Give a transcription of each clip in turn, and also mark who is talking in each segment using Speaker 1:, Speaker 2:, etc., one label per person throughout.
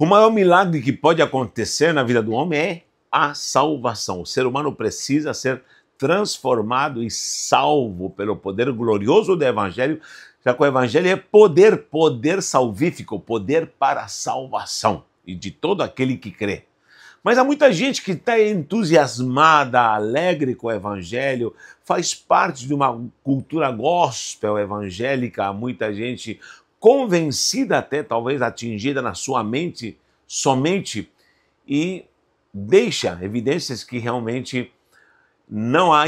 Speaker 1: O maior milagre que pode acontecer na vida do homem é a salvação. O ser humano precisa ser transformado e salvo pelo poder glorioso do Evangelho, já que o Evangelho é poder, poder salvífico, poder para a salvação e de todo aquele que crê. Mas há muita gente que está entusiasmada, alegre com o Evangelho, faz parte de uma cultura gospel evangélica, há muita gente convencida até, talvez atingida na sua mente somente, e deixa evidências que realmente não há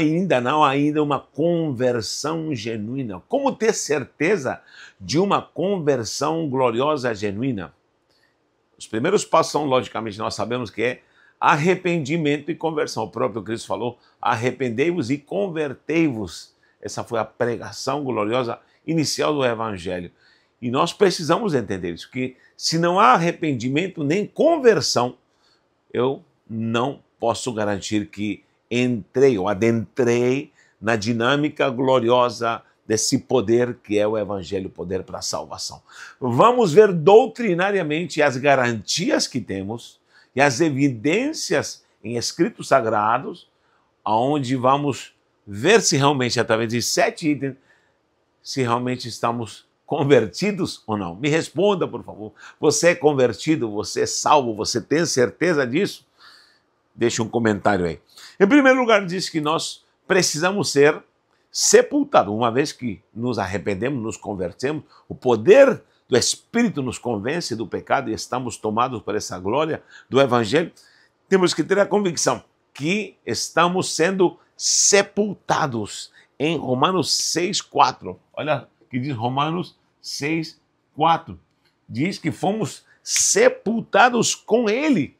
Speaker 1: ainda uma conversão genuína. Como ter certeza de uma conversão gloriosa genuína? Os primeiros passos são, logicamente, nós sabemos que é arrependimento e conversão. O próprio Cristo falou, arrependei-vos e convertei-vos. Essa foi a pregação gloriosa inicial do Evangelho. E nós precisamos entender isso, que se não há arrependimento nem conversão, eu não posso garantir que entrei ou adentrei na dinâmica gloriosa desse poder que é o Evangelho, poder para a salvação. Vamos ver doutrinariamente as garantias que temos e as evidências em escritos sagrados, onde vamos ver se realmente, através de 7 itens, se realmente estamos convertidos ou não. Me responda, por favor. Você é convertido? Você é salvo? Você tem certeza disso? Deixe um comentário aí. Em primeiro lugar, diz que nós precisamos ser sepultados. Uma vez que nos arrependemos, nos convertemos, o poder do Espírito nos convence do pecado e estamos tomados por essa glória do Evangelho, temos que ter a convicção que estamos sendo sepultados. Em Romanos 6,4. Olha o que diz Romanos 6,4. Diz que fomos sepultados com Ele.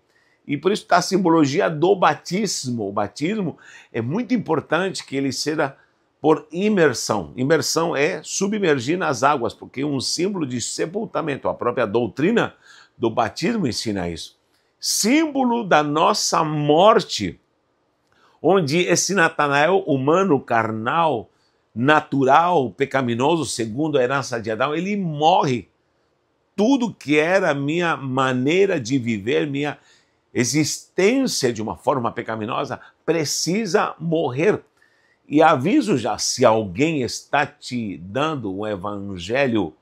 Speaker 1: E por isso está a simbologia do batismo. O batismo é muito importante que ele seja por imersão. Imersão é submergir nas águas, porque é um símbolo de sepultamento. A própria doutrina do batismo ensina isso. Símbolo da nossa morte, onde esse Natanael humano, carnal, natural, pecaminoso, segundo a herança de Adão, ele morre. Tudo que era minha maneira de viver, minha existência de uma forma pecaminosa, precisa morrer. E aviso já, se alguém está te dando um evangelho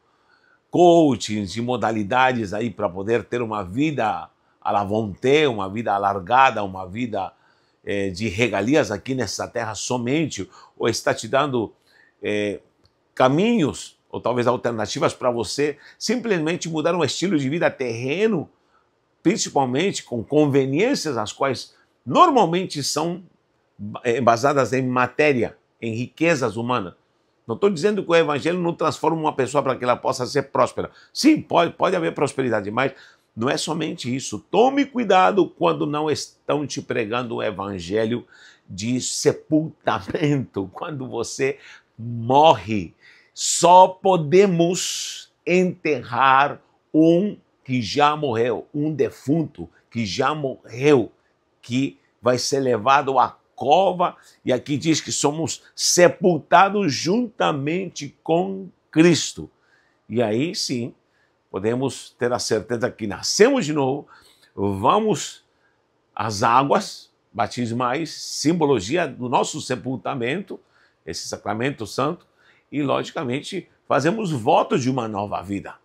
Speaker 1: coaching de modalidades aí para poder ter uma vida à la vontade, uma vida alargada, uma vida de regalias aqui nessa terra somente, ou está te dando caminhos, ou talvez alternativas para você simplesmente mudar um estilo de vida terreno, principalmente com conveniências as quais normalmente são baseadas em matéria, em riquezas humanas. Não estou dizendo que o Evangelho não transforma uma pessoa para que ela possa ser próspera. Sim, pode haver prosperidade, mas não é somente isso. Tome cuidado quando não estão te pregando o Evangelho de sepultamento, quando você morre. Só podemos enterrar um que já morreu, um defunto que já morreu, que vai ser levado à cova, e aqui diz que somos sepultados juntamente com Cristo. E aí sim, podemos ter a certeza que nascemos de novo, vamos às águas batismais, simbologia do nosso sepultamento, esse sacramento santo, e logicamente fazemos votos de uma nova vida.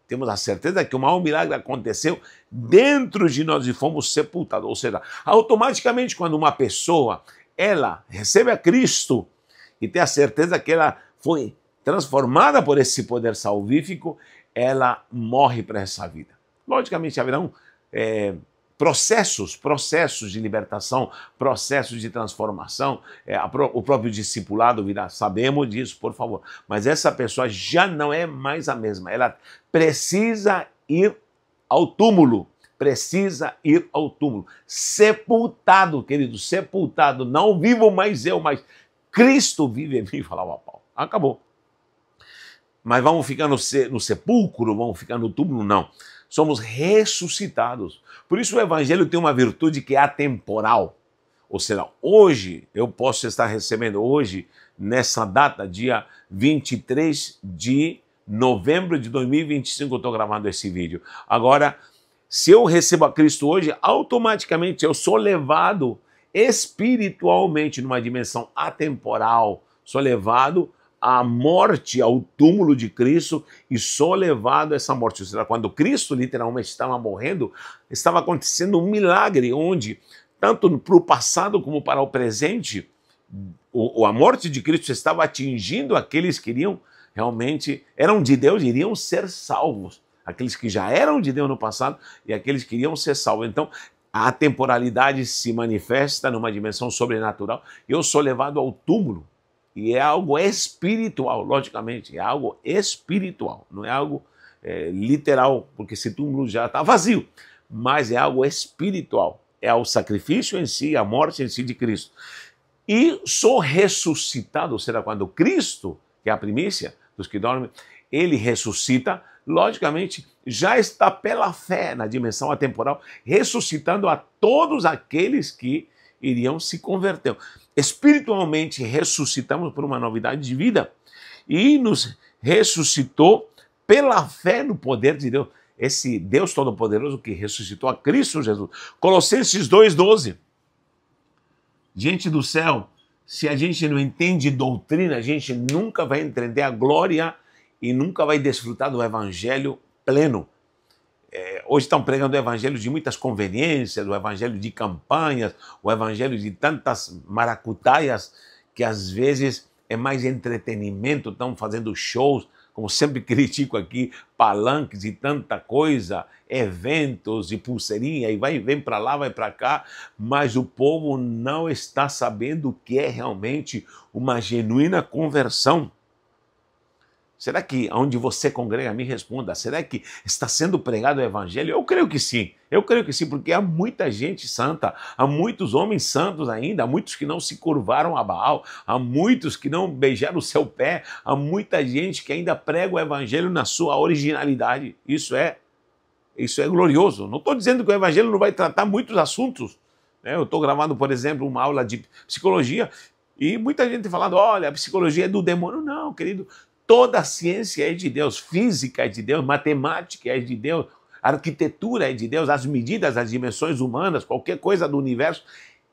Speaker 1: Temos a certeza que o maior milagre aconteceu dentro de nós e fomos sepultados. Ou seja, automaticamente quando uma pessoa ela recebe a Cristo e tem a certeza que ela foi transformada por esse poder salvífico, ela morre para essa vida. Logicamente haverão processos de libertação, processos de transformação, o próprio discipulado virá, sabemos disso, por favor. Mas essa pessoa já não é mais a mesma, ela precisa ir ao túmulo, sepultado, querido, sepultado, não vivo mais eu, mas Cristo vive em mim, falava Paulo. Acabou. Mas vamos ficar no sepulcro, vamos ficar no túmulo? Não. Somos ressuscitados. Por isso o Evangelho tem uma virtude que é atemporal. Ou seja, hoje eu posso estar recebendo, hoje, nessa data, dia 23 de novembro de 2025, eu estou gravando esse vídeo. Agora, Se eu recebo a Cristo hoje, automaticamente eu sou levado espiritualmente numa dimensão atemporal, sou levado à morte, ao túmulo de Cristo e sou levado a essa morte. Ou seja, quando Cristo literalmente estava morrendo, estava acontecendo um milagre onde, tanto para o passado como para o presente, a morte de Cristo estava atingindo aqueles que realmente eram de Deus, iriam ser salvos. Aqueles que já eram de Deus no passado e aqueles que iriam ser salvos. Então, a temporalidade se manifesta numa dimensão sobrenatural. Eu sou levado ao túmulo e é algo espiritual, logicamente, é algo espiritual, não é algo literal, porque esse túmulo já está vazio, mas é algo espiritual, é o sacrifício em si, a morte em si de Cristo. E sou ressuscitado, ou seja, quando Cristo, que é a primícia dos que dormem, ele ressuscita, logicamente, já está pela fé na dimensão atemporal, ressuscitando a todos aqueles que iriam se converter. Espiritualmente, ressuscitamos por uma novidade de vida e nos ressuscitou pela fé no poder de Deus. Esse Deus Todo-Poderoso que ressuscitou a Cristo Jesus. Colossenses 2,12. Diante do céu, se a gente não entende doutrina, a gente nunca vai entender a glória e nunca vai desfrutar do evangelho pleno. Hoje estão pregando o evangelho de muitas conveniências, o evangelho de campanhas, o evangelho de tantas maracutaias, que às vezes é mais entretenimento, estão fazendo shows, como sempre critico aqui, palanques e tanta coisa, eventos e pulseirinha, e vem para lá, vai para cá, mas o povo não está sabendo o que é realmente uma genuína conversão. Será que onde você congrega, me responda, será que está sendo pregado o evangelho? Eu creio que sim, porque há muita gente santa, há muitos homens santos ainda, há muitos que não se curvaram a Baal, há muitos que não beijaram o seu pé, há muita gente que ainda prega o evangelho na sua originalidade. Isso é glorioso. Não estou dizendo que o evangelho não vai tratar muitos assuntos. Eu estou gravando, por exemplo, uma aula de psicologia e muita gente falando, olha, a psicologia é do demônio. Não, querido. Toda a ciência é de Deus, física é de Deus, matemática é de Deus, arquitetura é de Deus, as medidas, as dimensões humanas, qualquer coisa do universo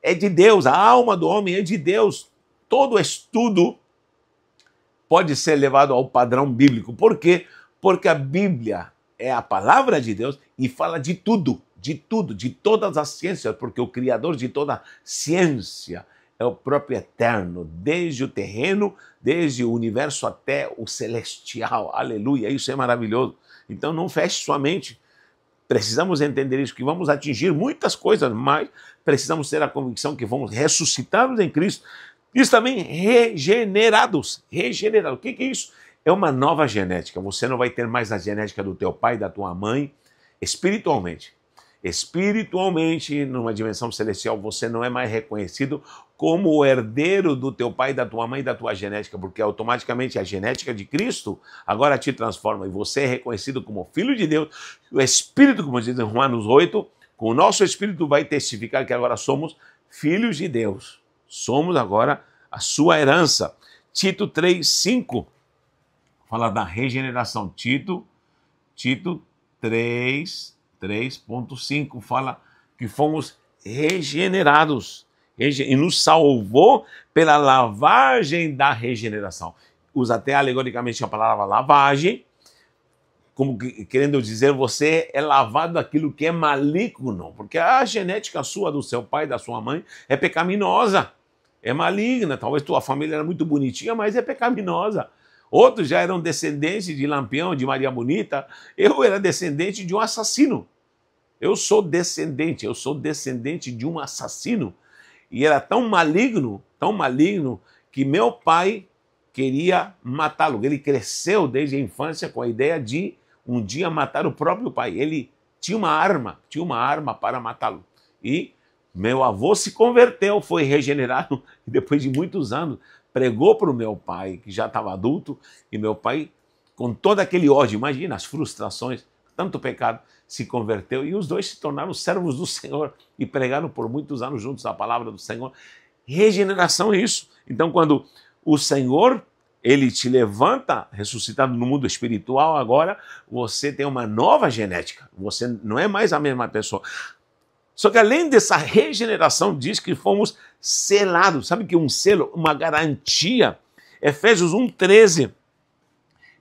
Speaker 1: é de Deus, a alma do homem é de Deus. Todo estudo pode ser levado ao padrão bíblico. Por quê? Porque a Bíblia é a palavra de Deus e fala de tudo, de todas as ciências, porque o Criador de toda ciência é o próprio eterno, desde o terreno, desde o universo até o celestial. Aleluia, isso é maravilhoso. Então não feche sua mente. Precisamos entender isso, que vamos atingir muitas coisas, mas precisamos ter a convicção que vamos ressuscitados em Cristo. Isso também regenerados. O que é isso? É uma nova genética. Você não vai ter mais a genética do teu pai, da tua mãe, espiritualmente. Espiritualmente, numa dimensão celestial, você não é mais reconhecido como o herdeiro do teu pai, da tua mãe, da tua genética, porque automaticamente a genética de Cristo agora te transforma e você é reconhecido como filho de Deus. O Espírito, como diz em Romanos 8, com o nosso Espírito vai testificar que agora somos filhos de Deus. Somos agora a sua herança. Tito 3:5 fala da regeneração. Tito 3:5 fala que fomos regenerados e nos salvou pela lavagem da regeneração. Usa até alegoricamente a palavra lavagem, como querendo dizer, você é lavado daquilo que é maligno, porque a genética sua, do seu pai, da sua mãe, é pecaminosa, é maligna. Talvez tua família era muito bonitinha, mas é pecaminosa. Outros já eram descendentes de Lampião, de Maria Bonita. Eu era descendente de um assassino. Eu sou descendente de um assassino. E era tão maligno, que meu pai queria matá-lo. Ele cresceu desde a infância com a ideia de um dia matar o próprio pai. Ele tinha uma arma para matá-lo. E meu avô se converteu, foi regenerado, e depois de muitos anos pregou para o meu pai, que já estava adulto, e meu pai, com todo aquele ódio, imagina as frustrações, tanto pecado, se converteu, e os dois se tornaram servos do Senhor e pregaram por muitos anos juntos a palavra do Senhor. Regeneração é isso. Então, quando o Senhor, ele te levanta, ressuscitado no mundo espiritual, agora você tem uma nova genética. Você não é mais a mesma pessoa. Só que além dessa regeneração, diz que fomos selados. Sabe que um selo, uma garantia? Efésios 1:13.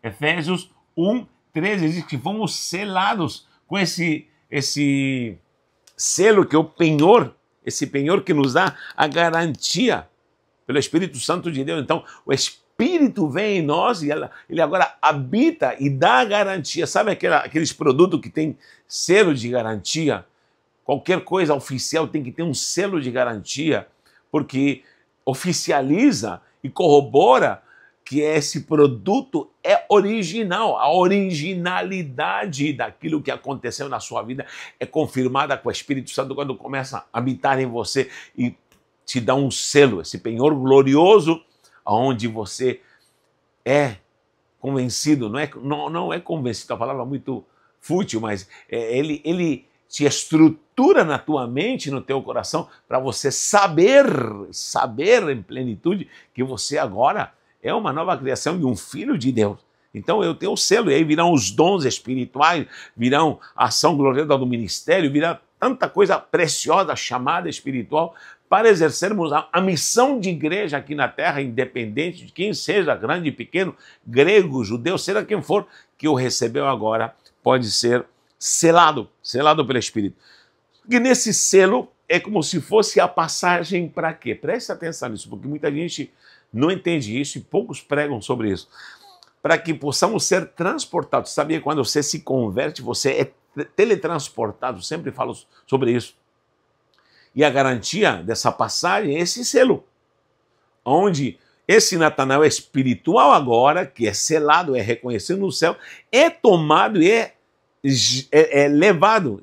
Speaker 1: Efésios 1:13 diz que fomos selados com esse selo que é o penhor, esse penhor que nos dá a garantia pelo Espírito Santo de Deus. Então, o Espírito vem em nós e ele agora habita e dá a garantia. Sabe aqueles produtos que tem selo de garantia? Qualquer coisa oficial tem que ter um selo de garantia, porque oficializa e corrobora que esse produto é original. A originalidade daquilo que aconteceu na sua vida é confirmada com o Espírito Santo quando começa a habitar em você e te dá um selo, esse penhor glorioso, onde você é convencido, não é convencido, a palavra é muito fútil, mas ele te estrutura na tua mente, no teu coração, para você saber em plenitude que você agora é uma nova criação de um filho de Deus. Então eu tenho o selo, e aí virão os dons espirituais, virão a ação gloriosa do ministério, virá tanta coisa preciosa chamada espiritual para exercermos a missão de igreja aqui na terra, independente de quem seja, grande e pequeno, grego, judeu, seja quem for, que o recebeu agora, pode ser selado pelo Espírito. E nesse selo é como se fosse a passagem para quê? Preste atenção nisso, porque muita gente não entende isso e poucos pregam sobre isso. Para que possamos ser transportados. Sabia, quando você se converte, você é teletransportado, sempre falo sobre isso. E a garantia dessa passagem é esse selo, onde esse Natanael espiritual agora, que é selado, é reconhecido no céu, é tomado e é levado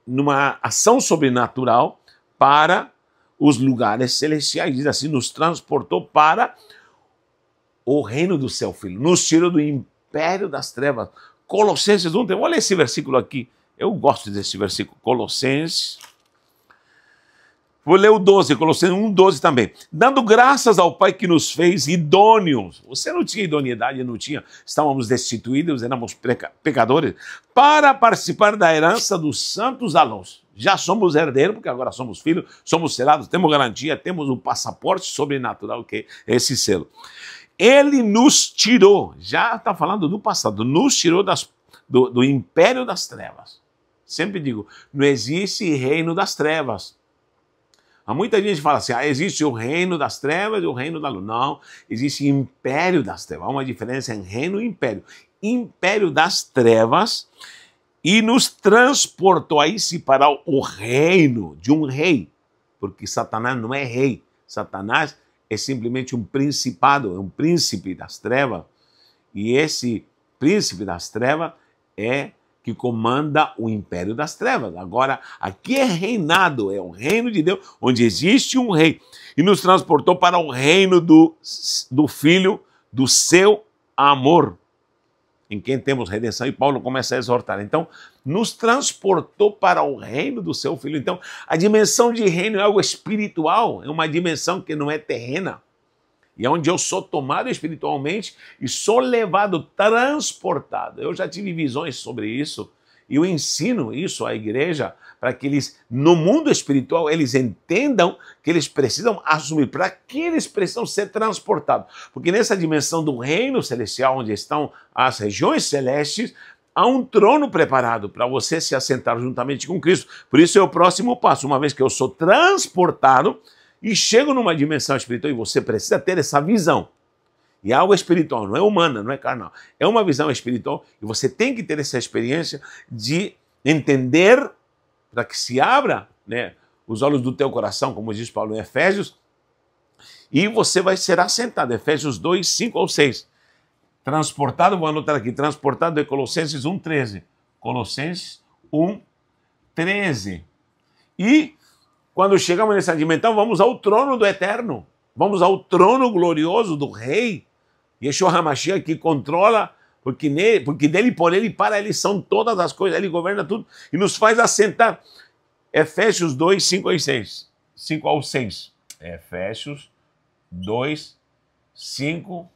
Speaker 1: numa ação sobrenatural para os lugares celestiais. Diz assim, nos transportou para o reino do seu Filho, nos tirou do império das trevas. Colossenses 1, olha esse versículo aqui, eu gosto desse versículo, Colossenses. Vou ler o 12, Colossenses 1:12 também. Dando graças ao Pai que nos fez idôneos. Você não tinha idoneidade, não tinha. Estávamos destituídos, éramos pecadores. Para participar da herança dos santos da luz. Já somos herdeiros, porque agora somos filhos, somos selados, temos garantia, temos um passaporte sobrenatural, que é esse selo. Ele nos tirou, já está falando do passado, nos tirou do império das trevas. Sempre digo, não existe reino das trevas. Há muita gente que fala assim, existe o reino das trevas e o reino da luz. Não, existe império das trevas. Há uma diferença em reino e império. Império das trevas, e nos transportou aí-se para o reino de um rei. Porque Satanás não é rei. Satanás é simplesmente um principado, é um príncipe das trevas. E esse príncipe das trevas é que comanda o império das trevas. Agora, aqui é reinado, é o reino de Deus, onde existe um rei. E nos transportou para o reino do Filho, do seu amor, em quem temos redenção. E Paulo começa a exortar. Então, nos transportou para o reino do seu Filho. Então, a dimensão de reino é algo espiritual, é uma dimensão que não é terrena. E é onde eu sou tomado espiritualmente e sou levado, transportado. Eu já tive visões sobre isso e eu ensino isso à igreja para que eles, no mundo espiritual, eles entendam que eles precisam assumir, para que eles precisam ser transportados. Porque nessa dimensão do reino celestial, onde estão as regiões celestes, há um trono preparado para você se assentar juntamente com Cristo. Por isso é o próximo passo. Uma vez que eu sou transportado e chego numa dimensão espiritual, e você precisa ter essa visão. E é algo espiritual, não é humana, não é carnal. É uma visão espiritual e você tem que ter essa experiência de entender, para que se abra, né, os olhos do teu coração, como diz Paulo em Efésios, e você vai ser assentado. Efésios 2, 5 ou 6. Transportado, vou anotar aqui, transportado é Colossenses 1:13. Colossenses 1:13. E quando chegamos nessa dimensão, vamos ao trono do eterno. Vamos ao trono glorioso do rei. Yeshua HaMashiach, que controla, porque dele, por ele, para ele são todas as coisas. Ele governa tudo e nos faz assentar. Efésios 2, 5 ao 6. 5 ao 6. Efésios 2, 5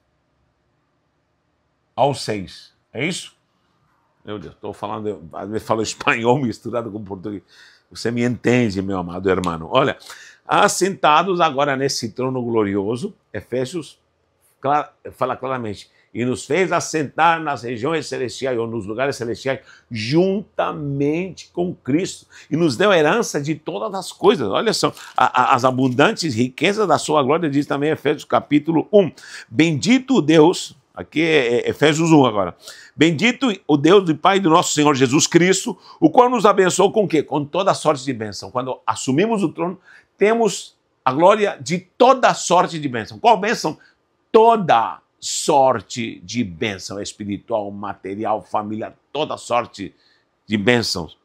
Speaker 1: ao 6. É isso? Meu Deus, estou falando, às vezes falo espanhol misturado com português. Você me entende, meu amado irmão. Olha, assentados agora nesse trono glorioso, Efésios fala claramente, e nos fez assentar nas regiões celestiais, ou nos lugares celestiais, juntamente com Cristo, e nos deu herança de todas as coisas. Olha só, as abundantes riquezas da sua glória, diz também Efésios capítulo 1. Bendito Deus, aqui é Efésios 1 agora, bendito o Deus e Pai do nosso Senhor Jesus Cristo, o qual nos abençoou com o quê? Com toda sorte de bênção. Quando assumimos o trono, temos a glória de toda sorte de bênção. Qual bênção? Toda sorte de bênção espiritual, material, família, toda sorte de bênçãos.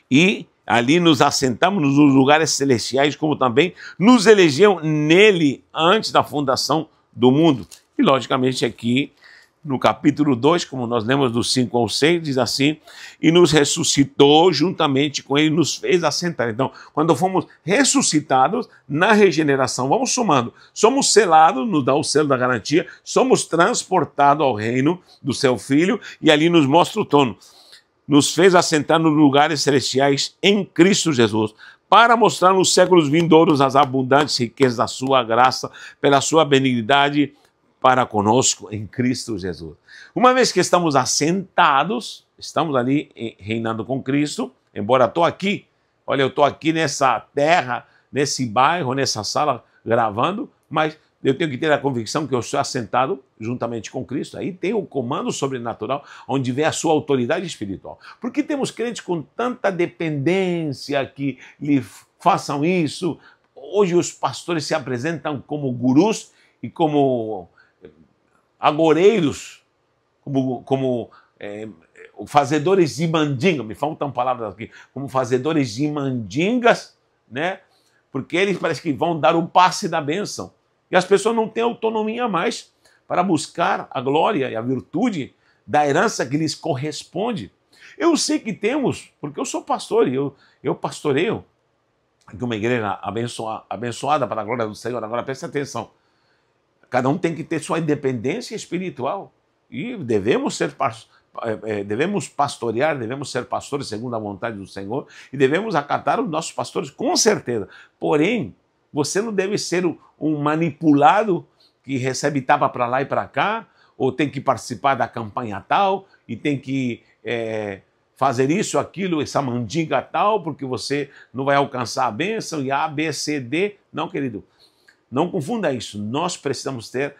Speaker 1: E ali nos assentamos nos lugares celestiais, como também nos elegeram nele antes da fundação do mundo. E logicamente aqui no capítulo 2, como nós lemos do 5 ao 6, diz assim, e nos ressuscitou juntamente com ele, nos fez assentar. Então, quando fomos ressuscitados na regeneração, vamos somando, somos selados, nos dá o selo da garantia, somos transportados ao reino do seu Filho, e ali nos mostra o trono. Nos fez assentar nos lugares celestiais em Cristo Jesus, para mostrar nos séculos vindouros as abundantes riquezas da sua graça, pela sua benignidade, para conosco em Cristo Jesus. Uma vez que estamos assentados, estamos ali reinando com Cristo, embora estou aqui, olha, eu estou aqui nessa terra, nesse bairro, nessa sala gravando, mas eu tenho que ter a convicção que eu estou assentado juntamente com Cristo. Aí tem o comando sobrenatural, onde vem a sua autoridade espiritual. Por que temos crentes com tanta dependência que lhe façam isso? Hoje os pastores se apresentam como gurus e como agoreiros, como fazedores de mandinga, me faltam palavras aqui, como fazedores de mandingas, né? Porque eles parece que vão dar o passe da bênção. E as pessoas não têm autonomia mais para buscar a glória e a virtude da herança que lhes corresponde. Eu sei que temos, porque eu sou pastor e eu pastoreio aqui uma igreja abençoada para a glória do Senhor. Agora preste atenção. Cada um tem que ter sua independência espiritual e devemos pastorear, devemos ser pastores segundo a vontade do Senhor e devemos acatar os nossos pastores com certeza. Porém, você não deve ser um manipulado que recebe tapa para lá e para cá, ou tem que participar da campanha tal e tem que fazer isso, aquilo, essa mandinga tal, porque você não vai alcançar a bênção e A, B, C, D. Não, querido. Não confunda isso. Nós precisamos ter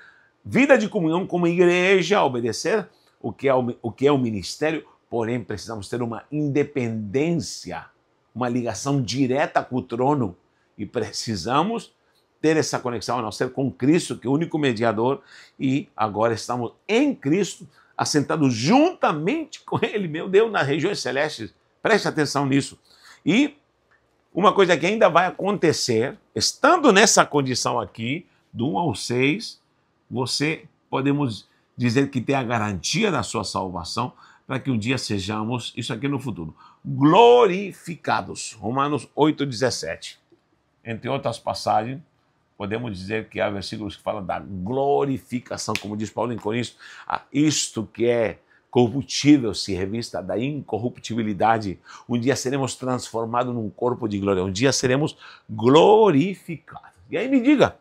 Speaker 1: vida de comunhão como igreja, obedecer o que é o ministério, porém precisamos ter uma independência, uma ligação direta com o trono e precisamos ter essa conexão, a não ser com Cristo, que é o único mediador, e agora estamos em Cristo, assentados juntamente com Ele, meu Deus, nas regiões celestes. Preste atenção nisso. E uma coisa que ainda vai acontecer, estando nessa condição aqui, do 1 ao 6, você, podemos dizer que tem a garantia da sua salvação, para que um dia sejamos, isso aqui no futuro, glorificados. Romanos 8,17. Entre outras passagens, podemos dizer que há versículos que falam da glorificação, como diz Paulo em Coríntios, isto que é corruptível se revista da incorruptibilidade. Um dia seremos transformados num corpo de glória, um dia seremos glorificados. E aí me diga,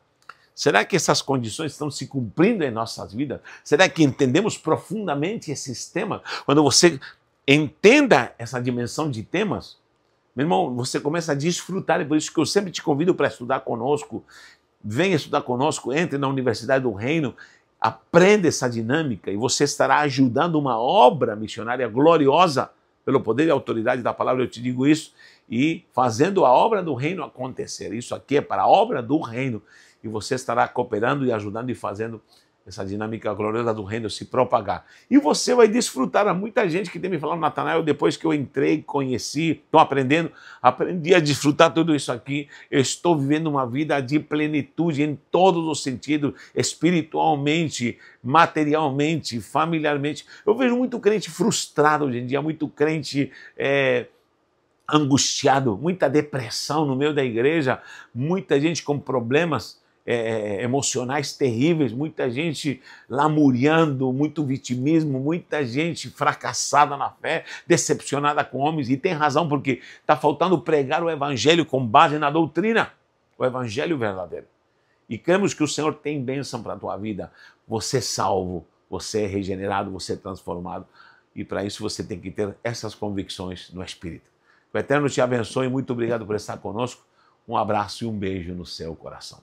Speaker 1: será que essas condições estão se cumprindo em nossas vidas? Será que entendemos profundamente esses temas? Quando você entenda essa dimensão de temas, meu irmão, você começa a desfrutar, e por isso que eu sempre te convido para estudar conosco. Venha estudar conosco, entre na Universidade do Reino, aprenda essa dinâmica e você estará ajudando uma obra missionária gloriosa pelo poder e autoridade da palavra, eu te digo isso, e fazendo a obra do reino acontecer. Isso aqui é para a obra do reino e você estará cooperando e ajudando e fazendo essa dinâmica gloriosa do reino se propagar. E você vai desfrutar. Há muita gente que tem me falado, Natanael, depois que eu entrei, conheci, estou aprendendo, aprendi a desfrutar tudo isso aqui, eu estou vivendo uma vida de plenitude em todos os sentidos, espiritualmente, materialmente, familiarmente. Eu vejo muito crente frustrado hoje em dia, muito crente angustiado, muita depressão no meio da igreja, muita gente com problemas emocionais terríveis, muita gente lamuriando, muito vitimismo, muita gente fracassada na fé, decepcionada com homens, e tem razão, porque está faltando pregar o evangelho com base na doutrina, o evangelho verdadeiro. E cremos que o Senhor tem bênção para a tua vida, você é salvo, você é regenerado, você é transformado, e para isso você tem que ter essas convicções no Espírito. Que o Eterno te abençoe, muito obrigado por estar conosco, um abraço e um beijo no seu coração.